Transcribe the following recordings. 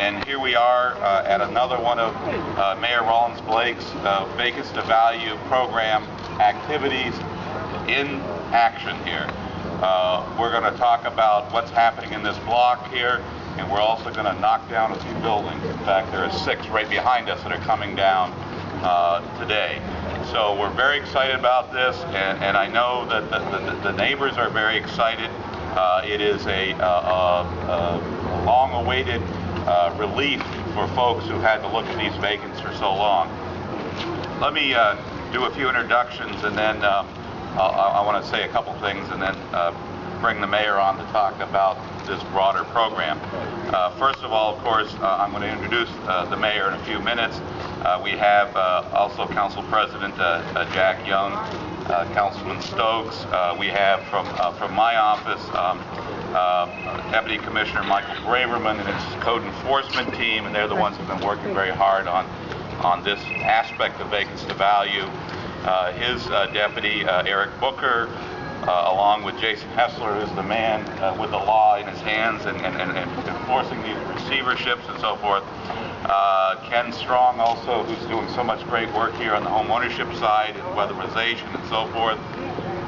And here we are at another one of Mayor Rawlings-Blake's Vacancy to Value program activities in action here. We're going to talk about what's happening in this block here, and we're also going to knock down a few buildings. In fact, there are 6 right behind us that are coming down today. So we're very excited about this, and I know that the neighbors are very excited. It is a long-awaited relief for folks who had to look at these vacants for so long. Let me do a few introductions, and then I want to say a couple things, and then bring the mayor on to talk about this broader program. First of all, of course, I'm going to introduce the mayor in a few minutes. We have also Council President Jack Young, Councilman Stokes. We have from my office Deputy Commissioner Michael Braverman and his code enforcement team, and they're the ones who've been working very hard on this aspect of vacancy to value. His deputy Eric Booker, along with Jason Hessler, who's the man with the law in his hands and enforcing these receiverships and so forth. Ken Strong also, who's doing so much great work here on the home ownership side and weatherization and so forth.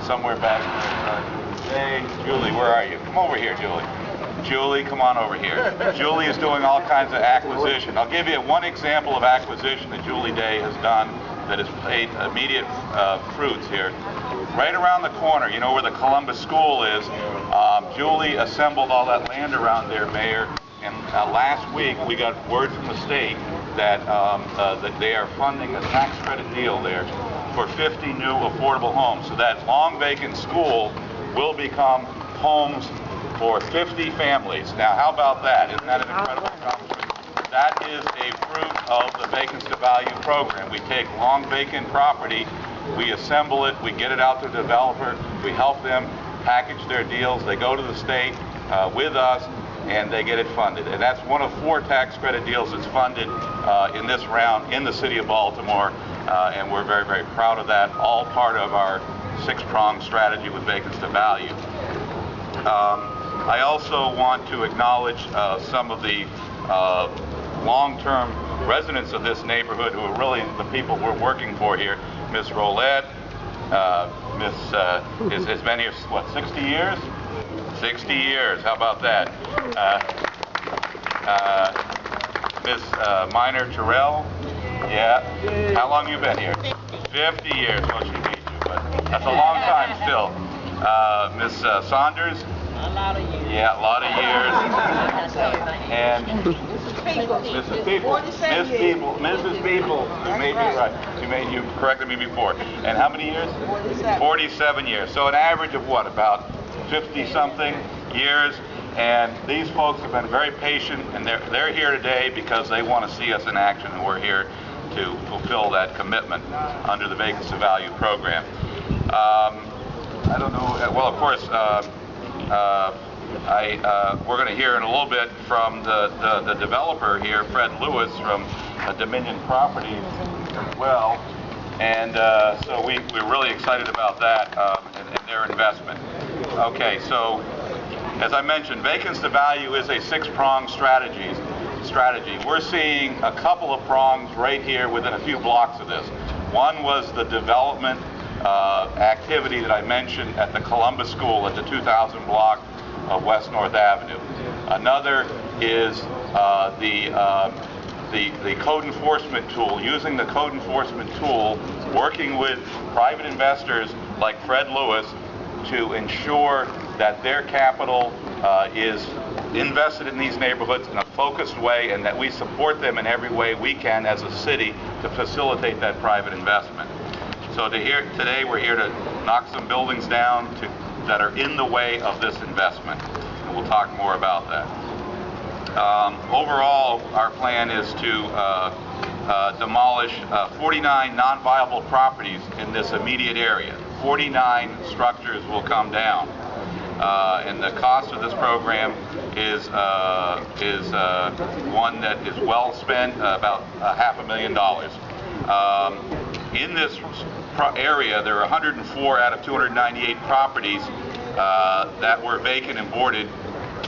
Somewhere back there, Julie, where are you? Come over here, Julie. Julie, come on over here. Julie is doing all kinds of acquisition. I'll give you one example of acquisition that Julie Day has done that has paid immediate fruits here. Right around the corner, you know where the Columbus School is, Julie assembled all that land around there, Mayor, and last week we got word from the state that, that they are funding a tax credit deal there for 50 new affordable homes. So that long vacant school will become homes for 50 families. Now, how about that? Isn't that an incredible accomplishment? That is a fruit of the Vacancy to Value program. We take long vacant property, we assemble it, we get it out to the developer, we help them package their deals, they go to the state with us, and they get it funded. And that's one of 4 tax credit deals that's funded in this round in the city of Baltimore, and we're very, very proud of that, all part of our 6-pronged strategy with Vacancy to Value. I also want to acknowledge some of the long-term residents of this neighborhood who are really the people we're working for here. Miss Rolette, has been here, what, 60 years? 60 years, how about that? Miss Minor Terrell, yeah. How long you been here? 50 years, well, she beat you, but that's a long time still. Miss Saunders? A lot of years. Yeah, a lot of years. And Mrs. People, you made me right. You corrected me before. And how many years? 47 years. So an average of what, about 50-something years? And these folks have been very patient, and they're here today because they want to see us in action, and we're here to fulfill that commitment under the Vacancy to Value program. I don't know. Well, of course. We're going to hear in a little bit from the developer here, Fred Lewis from Dominion Properties as well, and so we're really excited about that and their investment. Okay, so as I mentioned, Vacancy to Value is a 6-pronged strategy. We're seeing a couple of prongs right here within a few blocks of this. One was the development activity that I mentioned at the Columbus School at the 2000 block of West North Avenue. Another is the code enforcement tool, using the code enforcement tool, working with private investors like Fred Lewis to ensure that their capital is invested in these neighborhoods in a focused way, and that we support them in every way we can as a city to facilitate that private investment. So today we're here to knock some buildings down that are in the way of this investment, and we'll talk more about that. Overall, our plan is to demolish 49 non-viable properties in this immediate area. 49 structures will come down, and the cost of this program is one that is well spent, about $500,000. In this area, there are 104 out of 298 properties that were vacant and boarded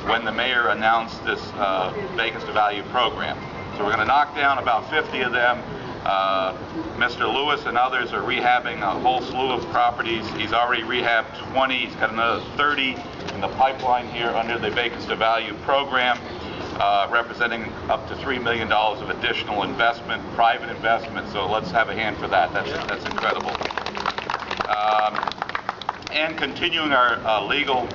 when the mayor announced this vacancy to value program. So we're going to knock down about 50 of them. Mr. Lewis and others are rehabbing a whole slew of properties. He's already rehabbed 20. He's got another 30 in the pipeline here under the vacancy to value program, representing up to $3 million of additional investment, private investment. So let's have a hand for that. That's incredible. And continuing our legal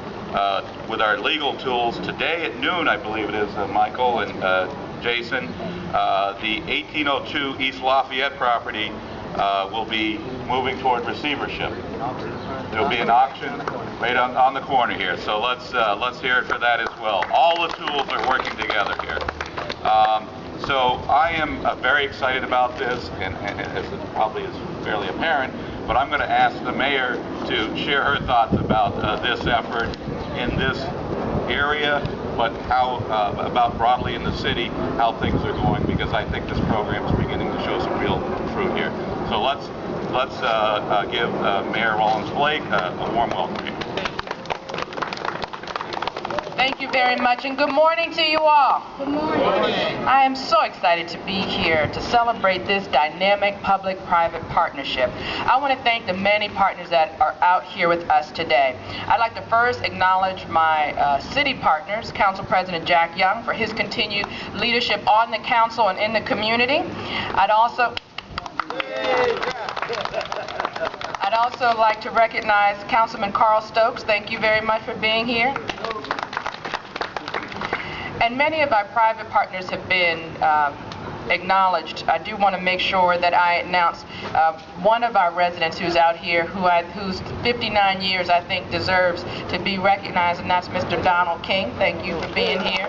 with our legal tools today at noon, I believe it is, Michael and Jason. The 1802 East Lafayette property will be moving toward receivership. There'll be an auction right on the corner here. So let's hear it for that as well. All the tools are working together here. So I am very excited about this, and as it probably is fairly apparent, but I'm going to ask the mayor to share her thoughts about this effort in this area, but how about broadly in the city, how things are going, because I think this program is beginning to show some real fruit here. So let's give Mayor Rawlings-Blake a warm welcome here. Thank you very much, and good morning to you all. Good morning. I am so excited to be here to celebrate this dynamic public-private partnership. I want to thank the many partners that are out here with us today. I'd like to first acknowledge my city partners, Council President Jack Young, for his continued leadership on the council and in the community. I'd also like to recognize Councilman Carl Stokes. Thank you very much for being here. And many of our private partners have been acknowledged. I do want to make sure that I announce one of our residents who's out here, whose 59 years I think deserves to be recognized, and that's Mr. Donald King. Thank you for being here.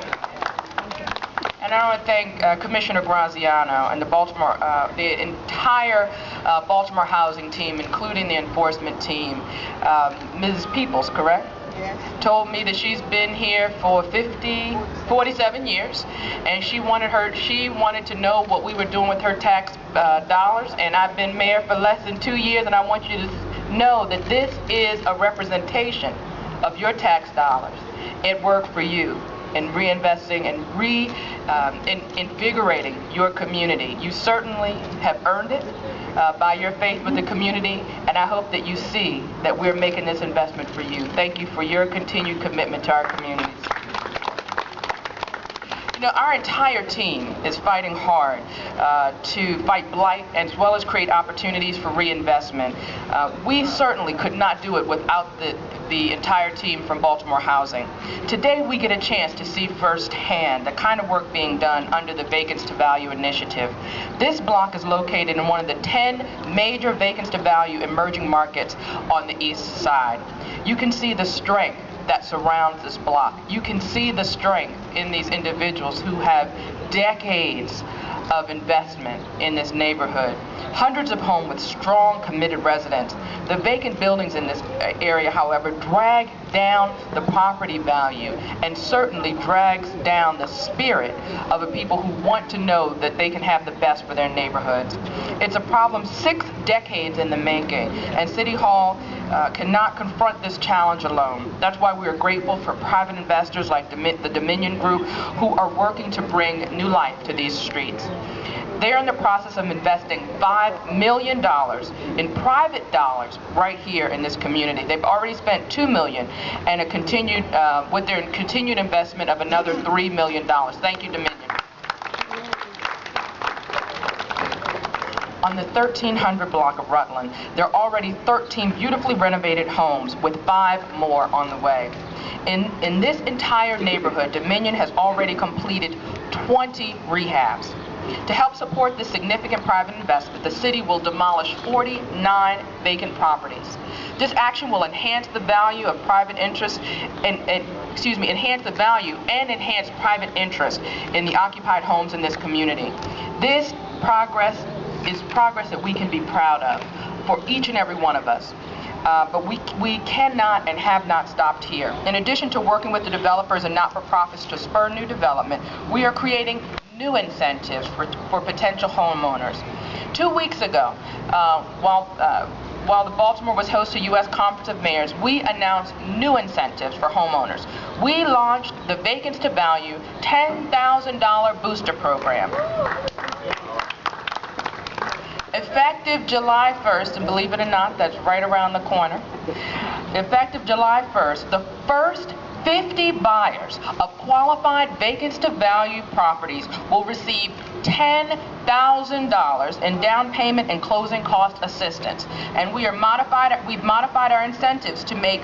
And I want to thank Commissioner Graziano and the entire Baltimore housing team, including the enforcement team. Mrs. Peoples, correct? Yes. Told me that she's been here for 47 years, and she wanted to know what we were doing with her tax dollars, and I've been mayor for less than 2 years, and I want you to know that this is a representation of your tax dollars at work for you in reinvesting and invigorating your community. You certainly have earned it by your faith with the community, and I hope that you see that we're making this investment for you. Thank you for your continued commitment to our communities. You know, our entire team is fighting hard to fight blight as well as create opportunities for reinvestment. We certainly could not do it without the entire team from Baltimore Housing. Today we get a chance to see firsthand the kind of work being done under the Vacancy to Value initiative. This block is located in one of the 10 major vacancy to value emerging markets on the east side. You can see the strength that surrounds this block. You can see the strength in these individuals who have decades of investment in this neighborhood. Hundreds of homes with strong, committed residents. The vacant buildings in this area, however, drag down the property value and certainly drags down the spirit of the people who want to know that they can have the best for their neighborhoods. It's a problem 6 decades in the making, and City Hall cannot confront this challenge alone. That's why we are grateful for private investors like the Dominion Group, who are working to bring new life to these streets. They're in the process of investing $5 million in private dollars right here in this community. They've already spent $2 million and with their continued investment of another $3 million. Thank you, Dominion. On the 1300 block of Rutland, there are already 13 beautifully renovated homes with 5 more on the way. In this entire neighborhood, Dominion has already completed 20 rehabs. To help support this significant private investment, the city will demolish 49 vacant properties. This action will enhance the value of private interest enhance the value and enhance private interest in the occupied homes in this community. This progress is progress that we can be proud of for each and every one of us. But we cannot and have not stopped here. In addition to working with the developers and not-for-profits to spur new development, we are creating new incentives for potential homeowners. 2 weeks ago, while the Baltimore was host to U.S. Conference of Mayors, we announced new incentives for homeowners. we launched the Vacants to Value $10,000 booster program. Effective July 1st, and believe it or not, that's right around the corner. Effective July 1st, the first 50 buyers of qualified Vacants to Value properties will receive $10,000 in down payment and closing cost assistance. And we've modified our incentives to make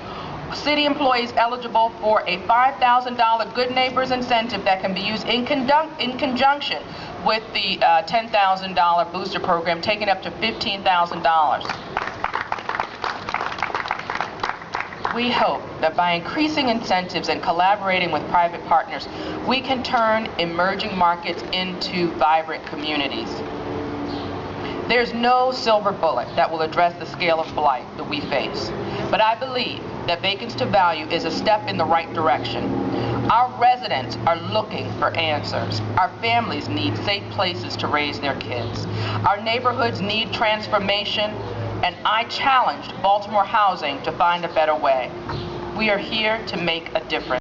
city employees eligible for a $5,000 Good Neighbors incentive that can be used in conjunction with the $10,000 booster program, taking up to $15,000. We hope that by increasing incentives and collaborating with private partners, we can turn emerging markets into vibrant communities. There's no silver bullet that will address the scale of blight that we face, but I believe that Vacants to Value is a step in the right direction. Our residents are looking for answers. Our families need safe places to raise their kids. Our neighborhoods need transformation, and I challenged Baltimore Housing to find a better way. We are here to make a difference.